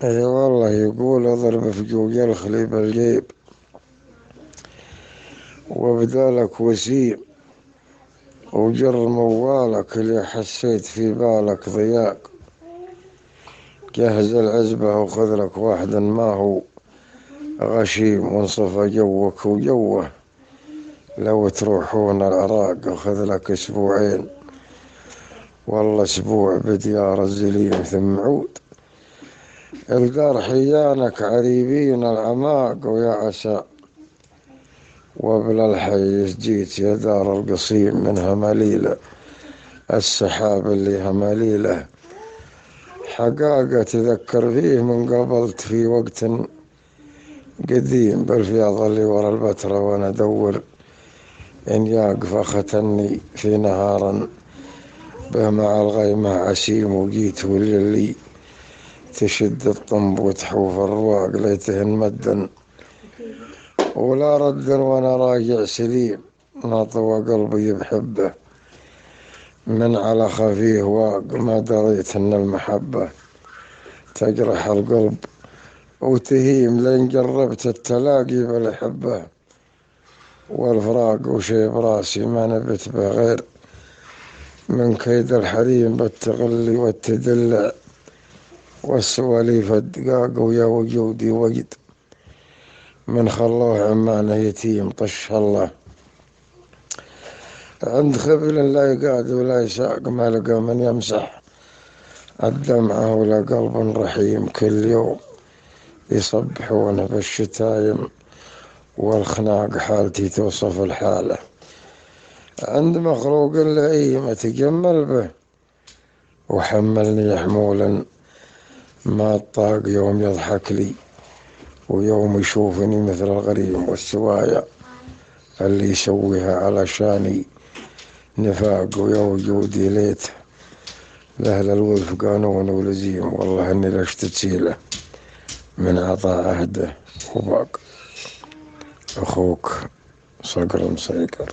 اي والله، يقول اضرب في جوج الخلي بالجيب وبدالك وسيم، وجر موالك اللي حسيت في بالك ضياق. جهز العزبة وخذ لك واحد ما هو غشيم، وانصفى جوك وجوه. لو تروحون العراق وخذ لك اسبوعين، والله اسبوع بديار الزليم ثم عود. الدار حيانك عريبين العماق، ويا عسى وبلا الحيس جيت يا دار القصيم من همليله. السحاب اللي همليله حقاقة تذكر فيه من قبلت في وقت قديم، بالفياض اللي ورا البتراء وانا ادور ان ياقف ختني في نهارا به مع الغيمة عسيم. وجيت واللي تشد الطنب وتحوف الرواق ليتهن مدا ولا ردا، وانا راجع سليم ناطوى قلبي بحبه من على خفيه واق. ما دريت ان المحبة تجرح القلب وتهيم، لين جربت التلاقي بالحبة والفراق وشي براسي ما نبت به غير من كيد الحريم بالتغلي والتدلع والسواليف الدقاق. ويا وجودي وجد من خلوه عمانه يتيم طش الله عند خبل لا يقعد ولا يساق. ما لقى من يمسح الدمعة ولا قلب رحيم، كل يوم يصبحون بالشتايم والخناق. حالتي توصف الحالة عند مخلوق لئيم أتجمل به، وحملني حمولا ما الطاق يوم يضحك لي ويوم يشوفني مثل الغريم. والسوايا اللي يسويها علشاني نفاق، ويا وجودي ليت لأهل الولف قانون ولزيم. والله اني لشت له من عطاء عهده وباق. اخوك صقر مصيقر.